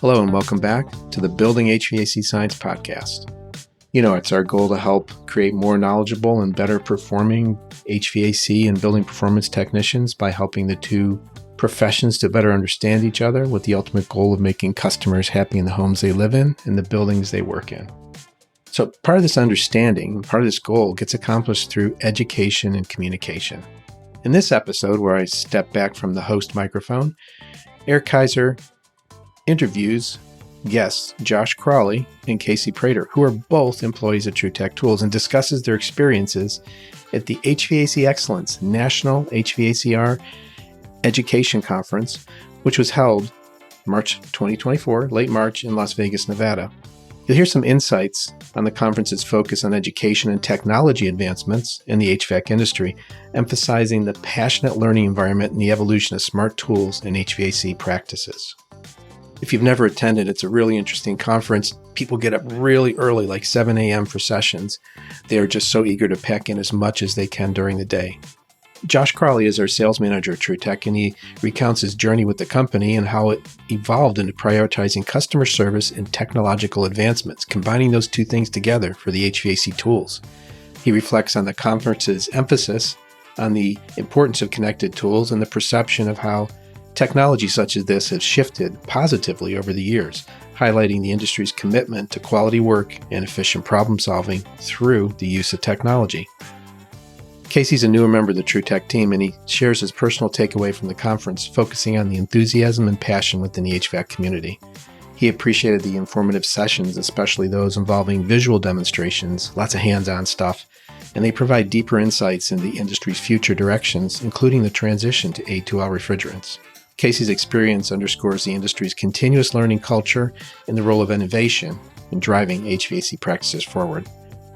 Hello and welcome back to the Building HVAC Science Podcast. You know, it's our goal to help create more knowledgeable and better performing HVAC and building performance technicians by helping the two professions to better understand each other with the ultimate goal of making customers happy in the homes they live in and the buildings they work in. So part of this understanding, part of this goal gets accomplished through education and communication. In this episode, where I step back from the host microphone, Eric Kaiser interviews guests Josh Crawley and Casey Prater, who are both employees at TruTech Tools, and discusses their experiences at the HVAC Excellence National HVACR Education Conference, which was held March 2024, late March in Las Vegas, Nevada. You'll hear some insights on the conference's focus on education and technology advancements in the HVAC industry, emphasizing the passionate learning environment and the evolution of smart tools and HVAC practices. If you've never attended, it's a really interesting conference. People get up really early, like 7 a.m. for sessions. They are just so eager to pack in as much as they can during the day. Josh Crawley is our sales manager at TruTech, and he recounts his journey with the company and how it evolved into prioritizing customer service and technological advancements, combining those two things together for the HVAC tools. He reflects on the conference's emphasis on the importance of connected tools and the perception of how technology such as this has shifted positively over the years, highlighting the industry's commitment to quality work and efficient problem solving through the use of technology. Casey's a newer member of the TruTech team, and he shares his personal takeaway from the conference, focusing on the enthusiasm and passion within the HVAC community. He appreciated the informative sessions, especially those involving visual demonstrations, lots of hands-on stuff, and they provide deeper insights into the industry's future directions, including the transition to A2L refrigerants. Casey's experience underscores the industry's continuous learning culture and the role of innovation in driving HVAC practices forward.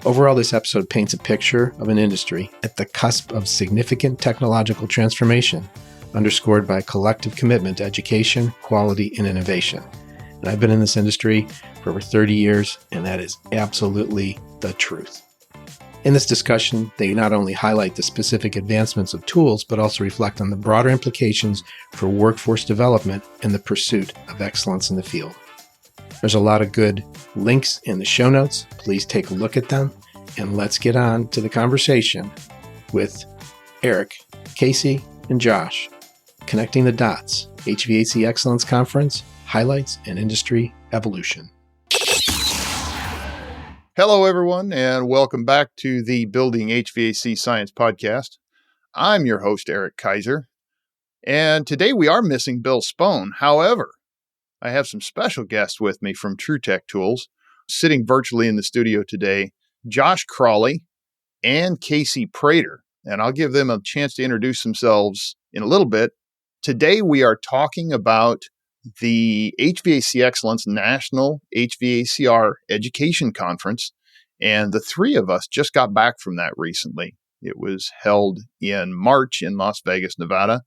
Overall, this episode paints a picture of an industry at the cusp of significant technological transformation, underscored by a collective commitment to education, quality, and innovation. And I've been in this industry for over 30 years, and that is absolutely the truth. In this discussion, they not only highlight the specific advancements of tools, but also reflect on the broader implications for workforce development and the pursuit of excellence in the field. There's a lot of good links in the show notes. Please take a look at them, and let's get on to the conversation with Eric, Casey, and Josh, connecting the dots, HVAC Excellence Conference, highlights, and industry evolution. Hello, everyone, and welcome back to the Building HVAC Science Podcast. I'm your host, Eric Kaiser, and today we are missing Bill Spohn. However, I have some special guests with me from TruTech Tools, sitting virtually in the studio today, Josh Crawley and Casey Prater, and I'll give them a chance to introduce themselves in a little bit. Today we are talking about the HVAC Excellence National HVACR Education Conference, and the three of us just got back from that recently. It was held in March in Las Vegas, Nevada,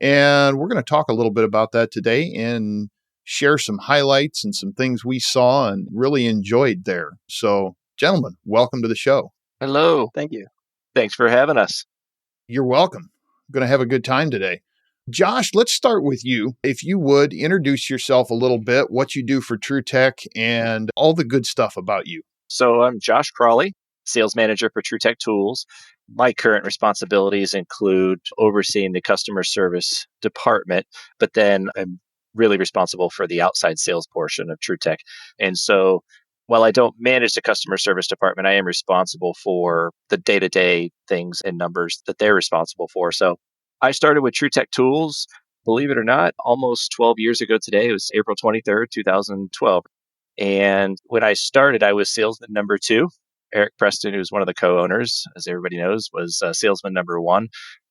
and we're going to talk a little bit about that today and share some highlights and some things we saw and really enjoyed there. So, gentlemen, welcome to the show. Hello. Thank you. Thanks for having us. You're welcome. I'm going to have a good time today. Josh, let's start with you. If you would, introduce yourself a little bit, what you do for TruTech, and all the good stuff about you. So I'm Josh Crawley, sales manager for TruTech Tools. My current responsibilities include overseeing the customer service department, but then I'm really responsible for the outside sales portion of TruTech. And so while I don't manage the customer service department, I am responsible for the day-to-day things and numbers that they're responsible for. So I started with TruTech Tools, believe it or not, almost 12 years ago today. It was April 23rd, 2012. And when I started, I was salesman number 2. Eric Preston, who's one of the co-owners, as everybody knows, was salesman number 1.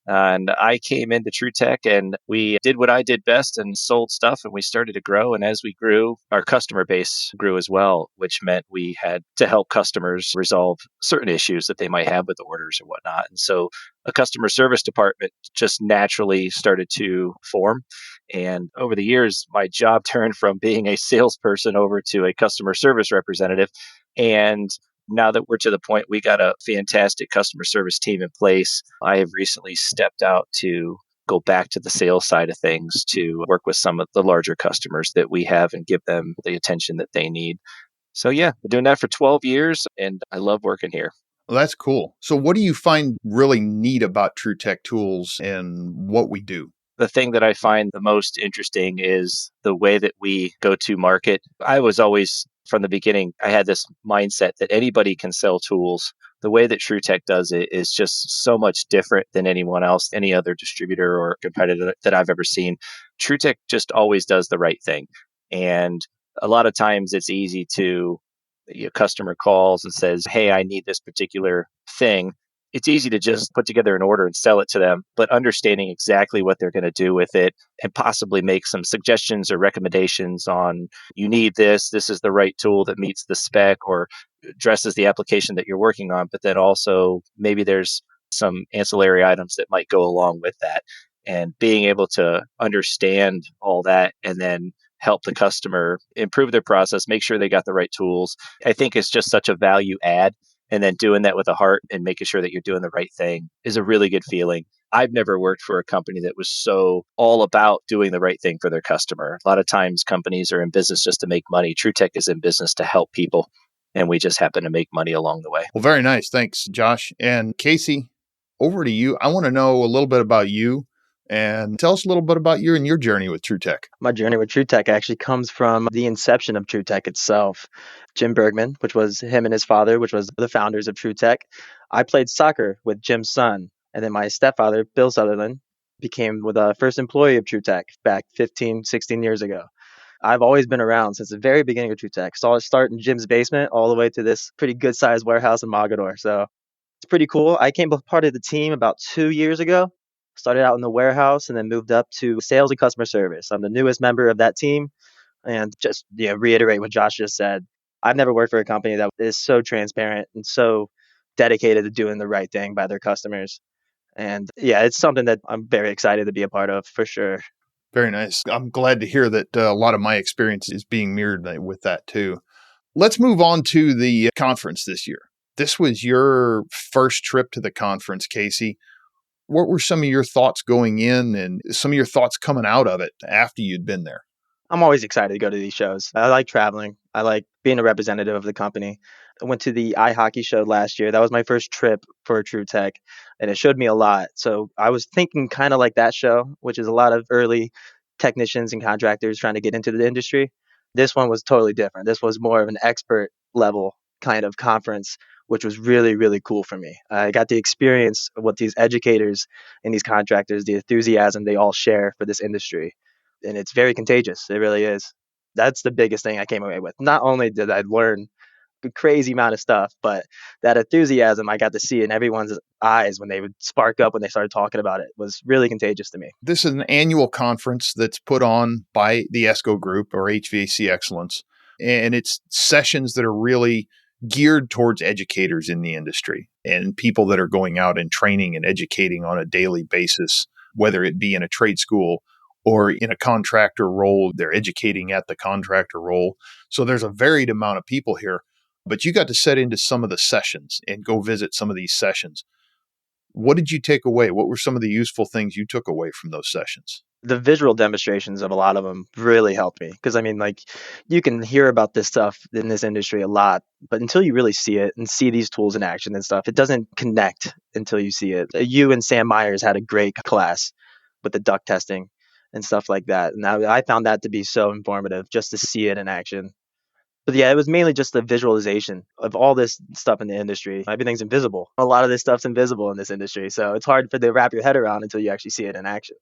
And I came into TruTech and we did what I did best and sold stuff, and we started to grow. And as we grew, our customer base grew as well, which meant we had to help customers resolve certain issues that they might have with orders or whatnot. And so a customer service department just naturally started to form. And over the years, my job turned from being a salesperson over to a customer service representative. And now that we're to the point we got a fantastic customer service team in place, I have recently stepped out to go back to the sales side of things to work with some of the larger customers that we have and give them the attention that they need. So yeah, been doing that for 12 years and I love working here. Well, that's cool. So what do you find really neat about TruTech Tools and what we do? The thing that I find the most interesting is the way that we go to market. I was always, from the beginning, I had this mindset that anybody can sell tools. The way that TruTech does it is just so much different than anyone else, any other distributor or competitor that I've ever seen. TruTech just always does the right thing. And a lot of times it's easy to, your customer calls and says, hey, I need this particular thing. It's easy to just put together an order and sell it to them, but understanding exactly what they're going to do with it and possibly make some suggestions or recommendations on, you need this is the right tool that meets the spec or addresses the application that you're working on. But then also maybe there's some ancillary items that might go along with that. And being able to understand all that and then help the customer improve their process, make sure they got the right tools, I think is just such a value add. And then doing that with a heart and making sure that you're doing the right thing is a really good feeling. I've never worked for a company that was so all about doing the right thing for their customer. A lot of times companies are in business just to make money. TruTech is in business to help people, and we just happen to make money along the way. Well, very nice. Thanks, Josh. And Casey, over to you. I want to know a little bit about you and tell us a little bit about you and your journey with TruTech. My journey with TruTech actually comes from the inception of TruTech itself. Jim Bergman, which was him and his father, which was the founders of TruTech. I played soccer with Jim's son. And then my stepfather, Bill Sutherland, became the first employee of TruTech back 15, 16 years ago. I've always been around since the very beginning of TruTech. Saw it start in Jim's basement all the way to this pretty good sized warehouse in Mogador. So it's pretty cool. I came part of the team about 2 years ago. Started out in the warehouse and then moved up to sales and customer service. I'm the newest member of that team. And just reiterate what Josh just said. I've never worked for a company that is so transparent and so dedicated to doing the right thing by their customers. And yeah, it's something that I'm very excited to be a part of for sure. Very nice. I'm glad to hear that a lot of my experience is being mirrored with that too. Let's move on to the conference this year. This was your first trip to the conference, Casey. What were some of your thoughts going in and some of your thoughts coming out of it after you'd been there? I'm always excited to go to these shows. I like traveling. I like being a representative of the company. I went to the iHockey show last year. That was my first trip for TruTech, and it showed me a lot. So I was thinking kind of like that show, which is a lot of early technicians and contractors trying to get into the industry. This one was totally different. This was more of an expert level kind of conference, which was really, really cool for me. I got to experience what these educators and these contractors, the enthusiasm they all share for this industry. And it's very contagious. It really is. That's the biggest thing I came away with. Not only did I learn a crazy amount of stuff, but that enthusiasm I got to see in everyone's eyes when they would spark up when they started talking about it was really contagious to me. This is an annual conference that's put on by the ESCO Group or HVAC Excellence. And it's sessions that are really geared towards educators in the industry and people that are going out and training and educating on a daily basis, whether it be in a trade school or in a contractor role, they're educating at the contractor role. So there's a varied amount of people here, but you got to set into some of the sessions and go visit some of these sessions. What did you take away? What were some of the useful things you took away from those sessions? The visual demonstrations of a lot of them really helped me because, you can hear about this stuff in this industry a lot, but until you really see it and see these tools in action and stuff, it doesn't connect until you see it. You and Sam Myers had a great class with the duct testing and stuff like that. And I found that to be so informative just to see it in action. But yeah, it was mainly just the visualization of all this stuff in the industry. Everything's invisible. A lot of this stuff's invisible in this industry. So it's hard to wrap your head around until you actually see it in action.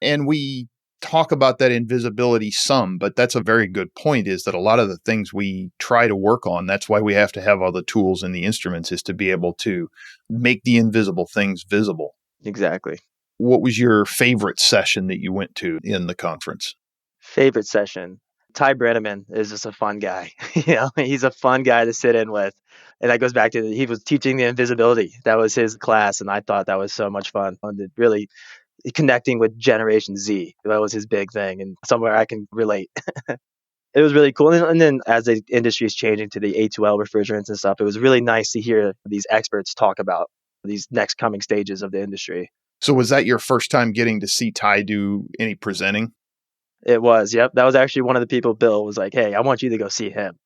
And we talk about that invisibility some, but that's a very good point, is that a lot of the things we try to work on, that's why we have to have all the tools and the instruments, is to be able to make the invisible things visible. Exactly. What was your favorite session that you went to in the conference? Favorite session? Ty Brenneman is just a fun guy. He's a fun guy to sit in with. And that goes back to, he was teaching the invisibility. That was his class. And I thought that was so much fun. Really connecting with Generation Z. That was his big thing and somewhere I can relate. It was really cool. And then as the industry is changing to the A2L refrigerants and stuff, it was really nice to hear these experts talk about these next coming stages of the industry. So was that your first time getting to see Ty do any presenting? It was, yep. That was actually one of the people Bill was like, hey, I want you to go see him.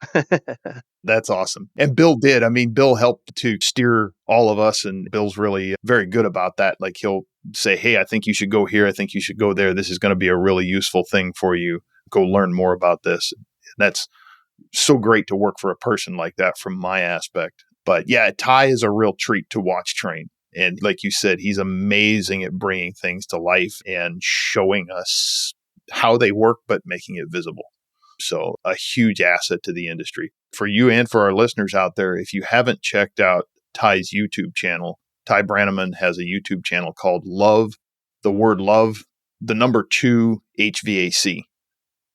That's awesome. And Bill did. I mean, Bill helped to steer all of us, and Bill's really very good about that. Like he'll say, hey, I think you should go here. I think you should go there. This is going to be a really useful thing for you. Go learn more about this. And that's so great to work for a person like that from my aspect. But yeah, Ty is a real treat to watch train. And like you said, he's amazing at bringing things to life and showing us how they work, but making it visible. So a huge asset to the industry. For you and for our listeners out there, if you haven't checked out Ty's YouTube channel, Ty Brannaman has a YouTube channel called Love, the word love, the number 2 HVAC.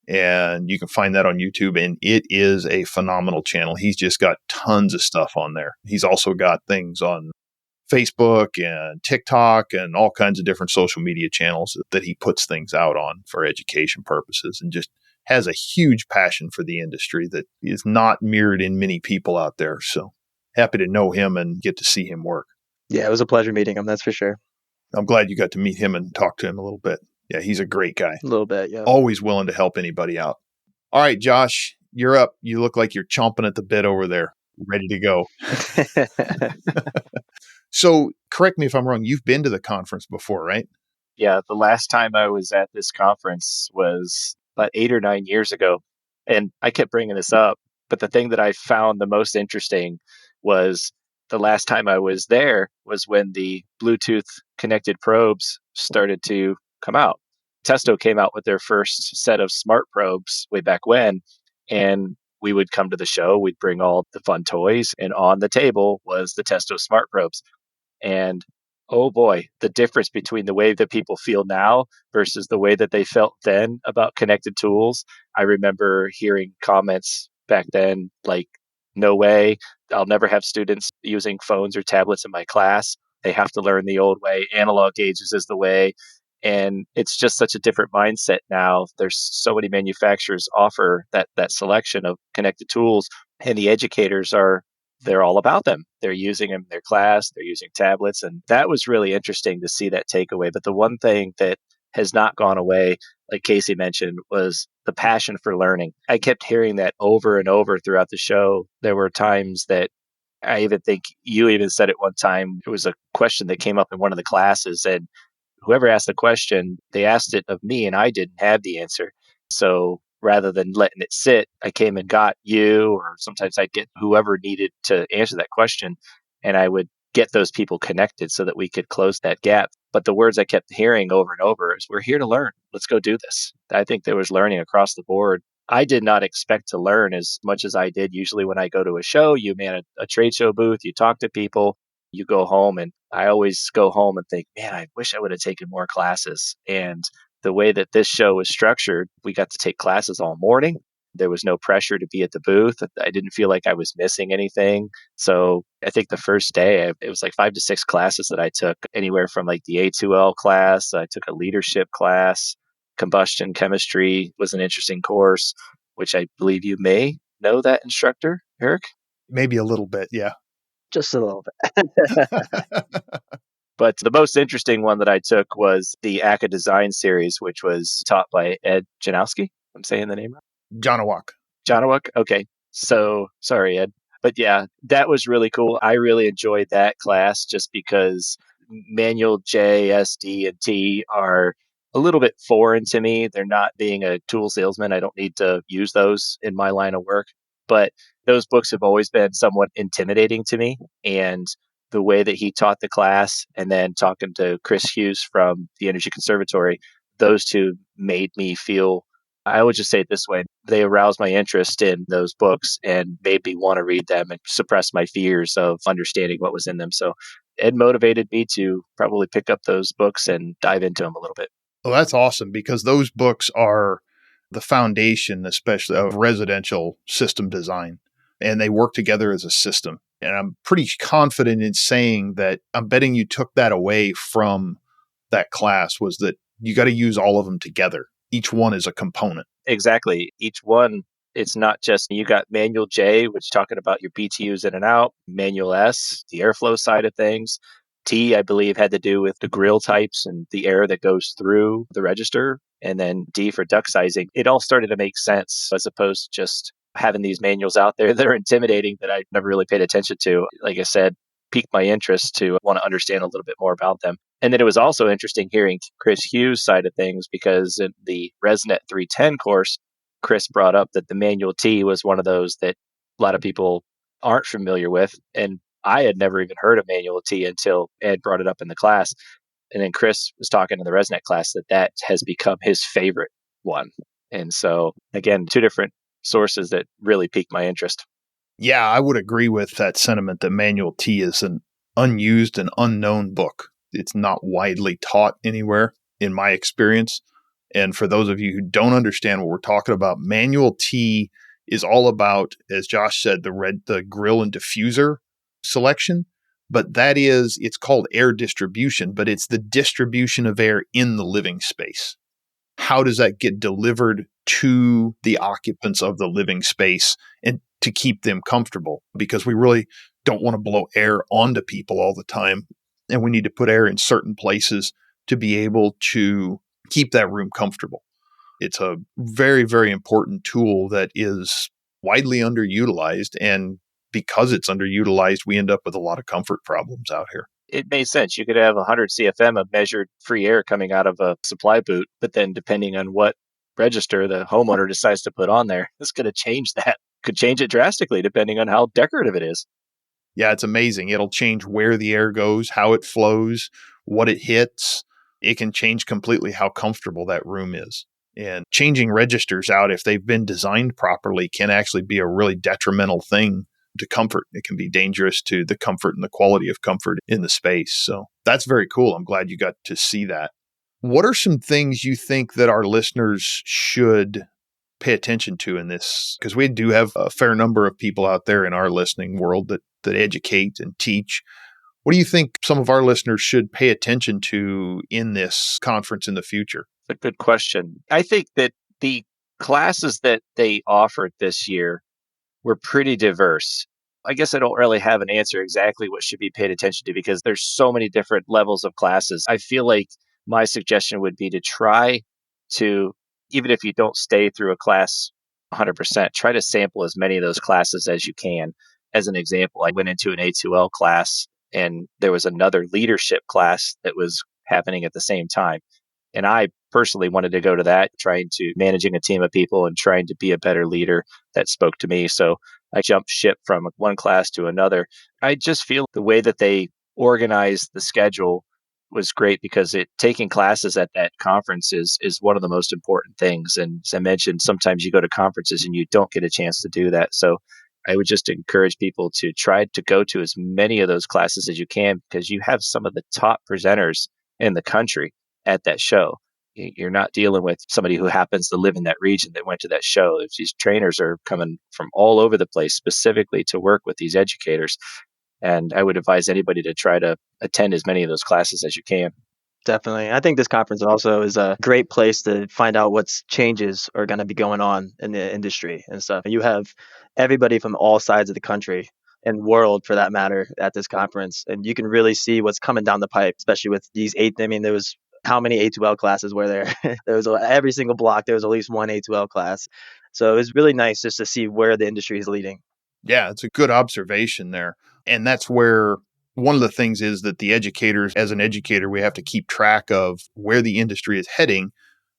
And you can find that on YouTube, and it is a phenomenal channel. He's just got tons of stuff on there. He's also got things on Facebook and TikTok and all kinds of different social media channels that he puts things out on for education purposes, and just has a huge passion for the industry that is not mirrored in many people out there. So happy to know him and get to see him work. Yeah, it was a pleasure meeting him, that's for sure. I'm glad you got to meet him and talk to him a little bit. Yeah, he's a great guy. A little bit, yeah. Always willing to help anybody out. All right, Josh, you're up. You look like you're chomping at the bit over there, ready to go. So correct me if I'm wrong. You've been to the conference before, right? Yeah, the last time I was at this conference was about 8 or 9 years ago. And I kept bringing this up, but the thing that I found the most interesting was the last time I was there was when the Bluetooth connected probes started to come out. Testo came out with their first set of smart probes way back when, and we would come to the show, we'd bring all the fun toys, and on the table was the Testo smart probes. And oh boy, the difference between the way that people feel now versus the way that they felt then about connected tools. I remember hearing comments back then like, no way, I'll never have students using phones or tablets in my class. They have to learn the old way. Analog gauges is the way. And it's just such a different mindset now. There's so many manufacturers offer that selection of connected tools, and the educators they're all about them. They're using them in their class, they're using tablets, and that was really interesting to see that takeaway. But the one thing that has not gone away, like Casey mentioned, was the passion for learning. I kept hearing that over and over throughout the show. There were times that I even think you even said it one time. It was a question that came up in one of the classes, and whoever asked the question, they asked it of me and I didn't have the answer. So rather than letting it sit, I came and got you, or sometimes I'd get whoever needed to answer that question, and I would get those people connected so that we could close that gap. But the words I kept hearing over and over is, we're here to learn. Let's go do this. I think there was learning across the board. I did not expect to learn as much as I did. Usually when I go to a show, you man a trade show booth, you talk to people, you go home, and I always go home and think, man, I wish I would have taken more classes. And the way that this show was structured, we got to take classes all morning. There was no pressure to be at the booth. I didn't feel like I was missing anything. So I think the first day, it was like 5 to 6 classes that I took, anywhere from like the A2L class. I took a leadership class. Combustion chemistry was an interesting course, which I believe you may know that instructor, Eric? Maybe a little bit, yeah. Just a little bit. But the most interesting one that I took was the ACA Design Series, which was taught by Ed Janowski. I'm saying the name right? Jonawak. Okay. So sorry, Ed. But yeah, that was really cool. I really enjoyed that class just because manual J, S, D, and T are a little bit foreign to me. They're not being a tool salesman. I don't need to use those in my line of work. But those books have always been somewhat intimidating to me. And the way that he taught the class, and then talking to Chris Hughes from the Energy Conservatory, those two made me feel, I would just say it this way, they aroused my interest in those books and made me want to read them and suppress my fears of understanding what was in them. So it motivated me to probably pick up those books and dive into them a little bit. Well, that's awesome, because those books are the foundation, especially of residential system design, and they work together as a system. And I'm pretty confident in saying that I'm betting you took that away from that class, was that you got to use all of them together. Each one is a component. Exactly. Each one, it's not just, you got manual J, which is talking about your BTUs in and out, manual S, the airflow side of things. T, I believe, had to do with the grill types and the air that goes through the register. And then D for duct sizing. It all started to make sense as opposed to just having these manuals out there that are intimidating that I never really paid attention to. Like I said, piqued my interest to want to understand a little bit more about them. And then it was also interesting hearing Chris Hughes' side of things, because in the ResNet 310 course, Chris brought up that the manual T was one of those that a lot of people aren't familiar with. And I had never even heard of manual T until Ed brought it up in the class. And then Chris was talking in the ResNet class that has become his favorite one. And so, again, two different sources that really piqued my interest. Yeah, I would agree with that sentiment that Manual T is an unused and unknown book. It's not widely taught anywhere, in my experience. And for those of you who don't understand what we're talking about, Manual T is all about, as Josh said, the grill and diffuser selection. But it's called air distribution, but it's the distribution of air in the living space. How does that get delivered to the occupants of the living space and to keep them comfortable? Because we really don't want to blow air onto people all the time. And we need to put air in certain places to be able to keep that room comfortable. It's a very, very important tool that is widely underutilized. And because it's underutilized, we end up with a lot of comfort problems out here. It made sense. You could have 100 CFM of measured free air coming out of a supply boot, but then depending on what register the homeowner decides to put on there, it's going to change that. Could change it drastically depending on how decorative it is. Yeah, it's amazing. It'll change where the air goes, how it flows, what it hits. It can change completely how comfortable that room is. And changing registers out, if they've been designed properly, can actually be a really detrimental thing to comfort. It can be dangerous to the comfort and the quality of comfort in the space. So that's very cool. I'm glad you got to see that. What are some things you think that our listeners should pay attention to in this? Because we do have a fair number of people out there in our listening world that educate and teach. What do you think some of our listeners should pay attention to in this conference in the future? It's a good question. I think that the classes that they offered this year were pretty diverse. I guess I don't really have an answer exactly what should be paid attention to because there's so many different levels of classes. I feel like my suggestion would be to try to, even if you don't stay through a class 100%, try to sample as many of those classes as you can. As an example, I went into an A2L class and there was another leadership class that was happening at the same time. And I personally wanted to go to that, trying to managing a team of people and trying to be a better leader. That spoke to me. So I jumped ship from one class to another. I just feel the way that they organized the schedule was great because taking classes at that conference is one of the most important things. And as I mentioned, sometimes you go to conferences and you don't get a chance to do that. So I would just encourage people to try to go to as many of those classes as you can because you have some of the top presenters in the country at that show. You're not dealing with somebody who happens to live in that region that went to that show. These trainers are coming from all over the place specifically to work with these educators. And I would advise anybody to try to attend as many of those classes as you can. Definitely. I think this conference also is a great place to find out what changes are going to be going on in the industry and stuff. You have everybody from all sides of the country and world, for that matter, at this conference. And you can really see what's coming down the pipe, especially with these there was how many A2L classes were there? There was every single block, there was at least one A2L class. So it was really nice just to see where the industry is leading. Yeah, it's a good observation there. And that's where one of the things is that the educators, as an educator, we have to keep track of where the industry is heading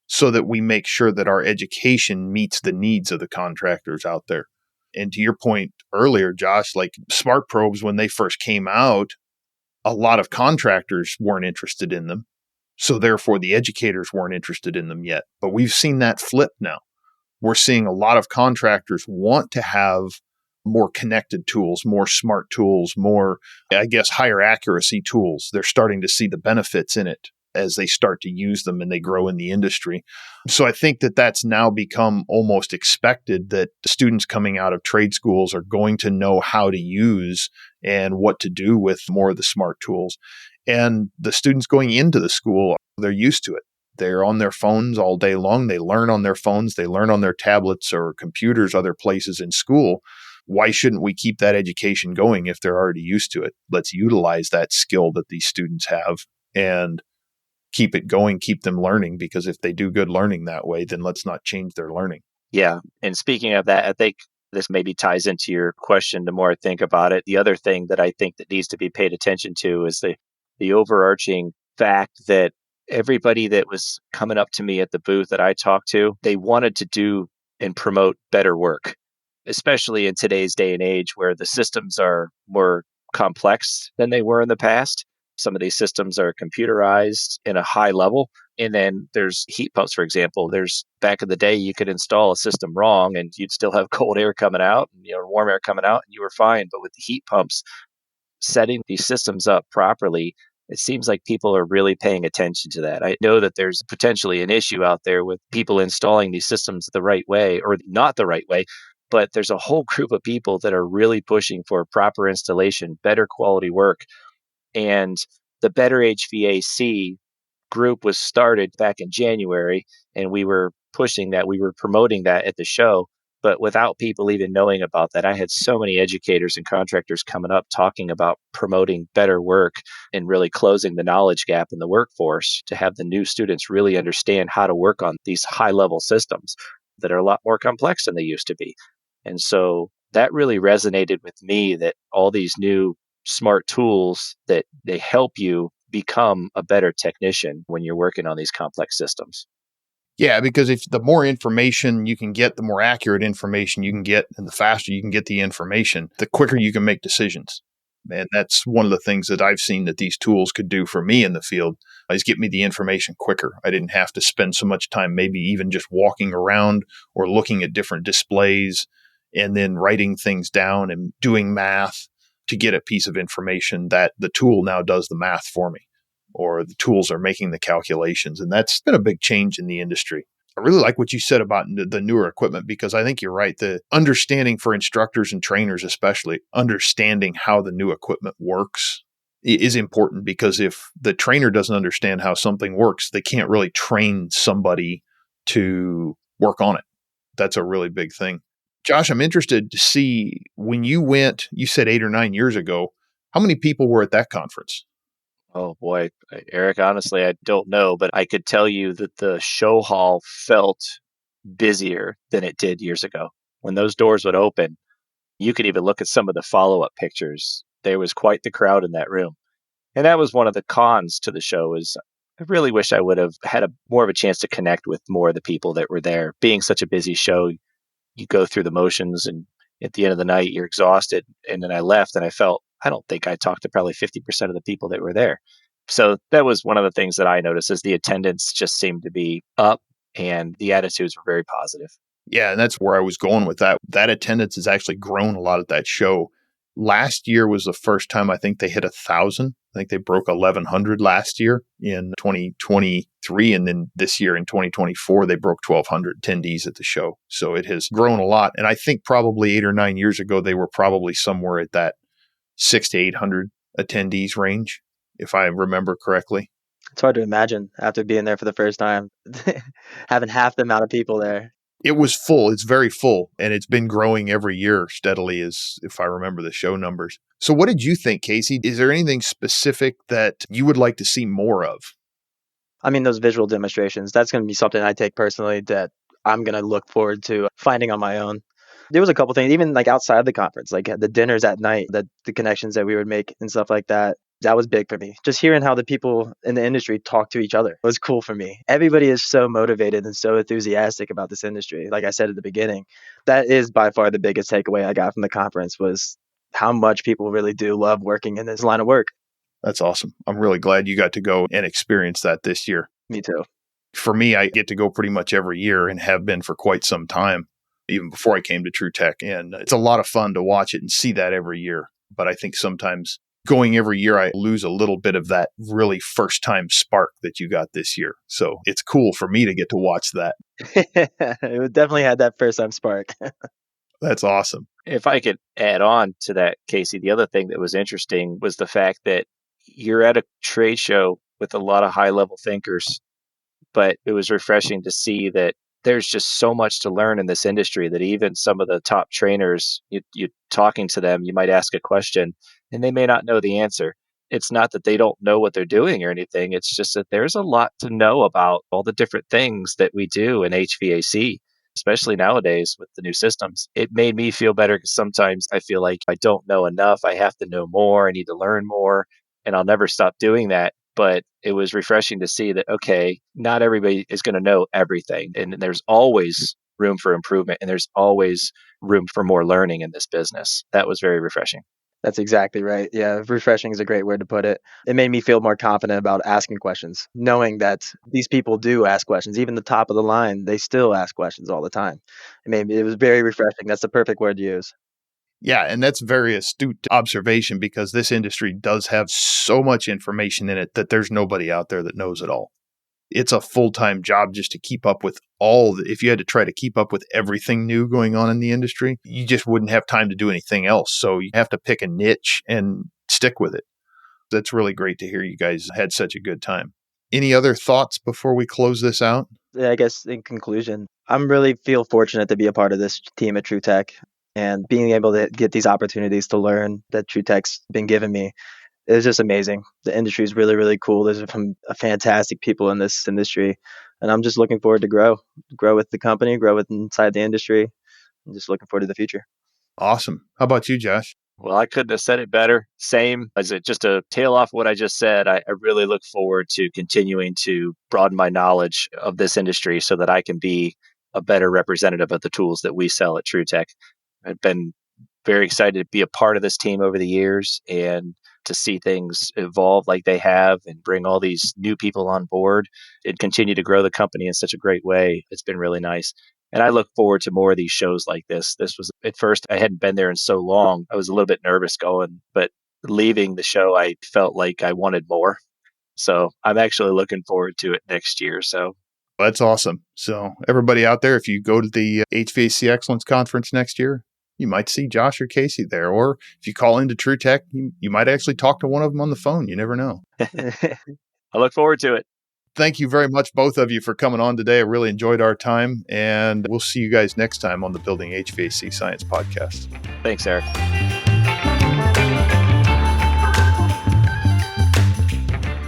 so that we make sure that our education meets the needs of the contractors out there. And to your point earlier, Josh, like smart probes, when they first came out, a lot of contractors weren't interested in them. So therefore, the educators weren't interested in them yet. But we've seen that flip now. We're seeing a lot of contractors want to have more connected tools, more smart tools, more, I guess, higher accuracy tools. They're starting to see the benefits in it as they start to use them and they grow in the industry. So I think that that's now become almost expected that students coming out of trade schools are going to know how to use and what to do with more of the smart tools. And the students going into the school, they're used to it. They're on their phones all day long. They learn on their phones. They learn on their tablets or computers, other places in school. Why shouldn't we keep that education going if they're already used to it? Let's utilize that skill that these students have and keep it going, keep them learning, because if they do good learning that way, then let's not change their learning. Yeah. And speaking of that, I think this maybe ties into your question the more I think about it. The other thing that I think that needs to be paid attention to is the overarching fact that everybody that was coming up to me at the booth that I talked to, they wanted to do and promote better work, especially in today's day and age where the systems are more complex than they were in the past. Some of these systems are computerized in a high level. And then there's heat pumps, for example. There's back in the day, you could install a system wrong and you'd still have cold air coming out and warm air coming out and you were fine. But with the heat pumps, setting these systems up properly, it seems like people are really paying attention to that. I know that there's potentially an issue out there with people installing these systems the right way or not the right way, but there's a whole group of people that are really pushing for proper installation, better quality work. And the Better HVAC group was started back in January, and we were pushing that. We were promoting that at the show, but without people even knowing about that. I had so many educators and contractors coming up talking about promoting better work and really closing the knowledge gap in the workforce to have the new students really understand how to work on these high-level systems that are a lot more complex than they used to be. And so that really resonated with me, that all these new smart tools that they help you become a better technician when you're working on these complex systems. Yeah, because if the more information you can get, the more accurate information you can get, and the faster you can get the information, the quicker you can make decisions. And that's one of the things that I've seen that these tools could do for me in the field is get me the information quicker. I didn't have to spend so much time, maybe even just walking around or looking at different displays and then writing things down and doing math to get a piece of information that the tool now does the math for me, or the tools are making the calculations. And that's been a big change in the industry. I really like what you said about the newer equipment, because I think you're right. The understanding for instructors and trainers, especially understanding how the new equipment works is important, because if the trainer doesn't understand how something works, they can't really train somebody to work on it. That's a really big thing. Josh, I'm interested to see, when you went, you said 8 or 9 years ago, how many people were at that conference? Oh boy, Eric, honestly, I don't know, but I could tell you that the show hall felt busier than it did years ago. When those doors would open, you could even look at some of the follow-up pictures. There was quite the crowd in that room. And that was one of the cons to the show. Is I really wish I would have had more of a chance to connect with more of the people that were there. Being such a busy show, you go through the motions, and at the end of the night, you're exhausted. And then I left and I don't think I talked to probably 50% of the people that were there. So that was one of the things that I noticed, is the attendance just seemed to be up and the attitudes were very positive. Yeah, and that's where I was going with that. That attendance has actually grown a lot at that show. Last year was the first time I think they hit 1,000. I think they broke 1,100 last year in 2023. And then this year in 2024, they broke 1,200 attendees at the show. So it has grown a lot. And I think probably 8 or 9 years ago, they were probably somewhere at that 600 to 800 attendees range, if I remember correctly. It's hard to imagine after being there for the first time, having half the amount of people there. It was full. It's very full. And it's been growing every year steadily, as if I remember the show numbers. So what did you think, Casey? Is there anything specific that you would like to see more of? I mean, those visual demonstrations, that's going to be something I take personally that I'm going to look forward to finding on my own. There was a couple things, even like outside the conference, like the dinners at night, the connections that we would make and stuff like that. That was big for me. Just hearing how the people in the industry talk to each other was cool for me. Everybody is so motivated and so enthusiastic about this industry. Like I said at the beginning, that is by far the biggest takeaway I got from the conference, was how much people really do love working in this line of work. That's awesome. I'm really glad you got to go and experience that this year. Me too. For me, I get to go pretty much every year and have been for quite some time, even before I came to TruTech. And it's a lot of fun to watch it and see that every year. But I think sometimes going every year, I lose a little bit of that really first time spark that you got this year. So it's cool for me to get to watch that. It definitely had that first time spark. That's awesome. If I could add on to that, Casey, the other thing that was interesting was the fact that you're at a trade show with a lot of high level thinkers, but it was refreshing to see that there's just so much to learn in this industry that even some of the top trainers, you talking to them, you might ask a question and they may not know the answer. It's not that they don't know what they're doing or anything. It's just that there's a lot to know about all the different things that we do in HVAC, especially nowadays with the new systems. It made me feel better because sometimes I feel like I don't know enough. I have to know more. I need to learn more, and I'll never stop doing that. But it was refreshing to see that, okay, not everybody is going to know everything. And there's always room for improvement, and there's always room for more learning in this business. That was very refreshing. That's exactly right. Yeah, refreshing is a great word to put it. It made me feel more confident about asking questions, knowing that these people do ask questions. Even the top of the line, they still ask questions all the time. It was very refreshing. That's the perfect word to use. Yeah, and that's very astute observation because this industry does have so much information in it that there's nobody out there that knows it all. It's a full-time job just to keep up with if you had to try to keep up with everything new going on in the industry, you just wouldn't have time to do anything else. So you have to pick a niche and stick with it. That's really great to hear you guys had such a good time. Any other thoughts before we close this out? Yeah, I guess in conclusion, I'm really feel fortunate to be a part of this team at TruTech and being able to get these opportunities to learn that TruTech's been giving me. It's just amazing. The industry is really, really cool. There's some fantastic people in this industry, and I'm just looking forward to grow with the company, grow with inside the industry. I'm just looking forward to the future. Awesome. How about you, Josh? Well, I couldn't have said it better. Same as it, just to tail off what I just said. I really look forward to continuing to broaden my knowledge of this industry so that I can be a better representative of the tools that we sell at TruTech. I've been very excited to be a part of this team over the years and to see things evolve like they have and bring all these new people on board and continue to grow the company in such a great way. It's been really nice. And I look forward to more of these shows like this. This was, at first, I hadn't been there in so long. I was a little bit nervous going, but leaving the show, I felt like I wanted more. So I'm actually looking forward to it next year. So that's awesome. So everybody out there, if you go to the HVAC Excellence Conference next year, you might see Josh or Casey there. Or if you call into TruTech, you might actually talk to one of them on the phone. You never know. I look forward to it. Thank you very much, both of you, for coming on today. I really enjoyed our time, and we'll see you guys next time on the Building HVAC Science Podcast. Thanks, Eric.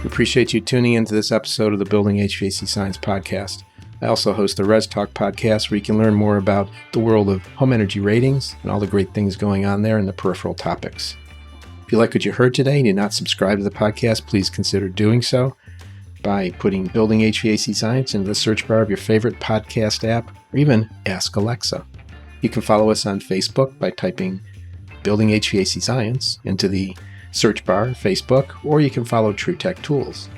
We appreciate you tuning into this episode of the Building HVAC Science Podcast. I also host the Res Talk podcast where you can learn more about the world of home energy ratings and all the great things going on there and the peripheral topics. If you like what you heard today and you're not subscribed to the podcast, please consider doing so by putting Building HVAC Science into the search bar of your favorite podcast app or even Ask Alexa. You can follow us on Facebook by typing Building HVAC Science into the search bar, Facebook, or you can follow TruTech Tools.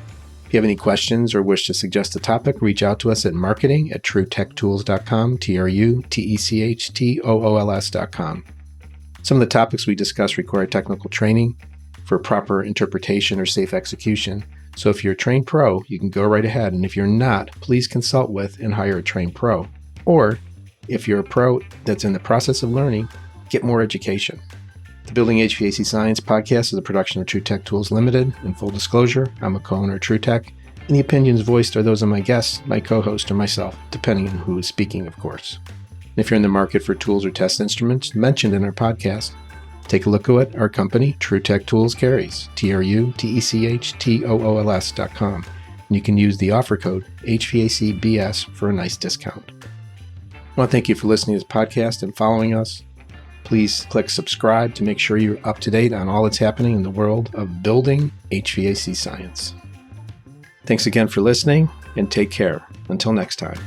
If you have any questions or wish to suggest a topic, reach out to us at marketing@TruTechTools.com, TruTechTools.com. Some of the topics we discuss require technical training for proper interpretation or safe execution. So if you're a trained pro, you can go right ahead. And if you're not, please consult with and hire a trained pro. Or if you're a pro that's in the process of learning, get more education. The Building HVAC Science Podcast is a production of TruTech Tools Limited. In full disclosure, I'm a co-owner of TruTech, and the opinions voiced are those of my guests, my co-host, or myself, depending on who is speaking, of course. And if you're in the market for tools or test instruments mentioned in our podcast, take a look at our company, TruTech Tools carries, TruTechTools.com, and you can use the offer code HVACBS for a nice discount. I want to thank you for listening to this podcast and following us. Please click subscribe to make sure you're up to date on all that's happening in the world of building HVAC science. Thanks again for listening, and take care. Until next time.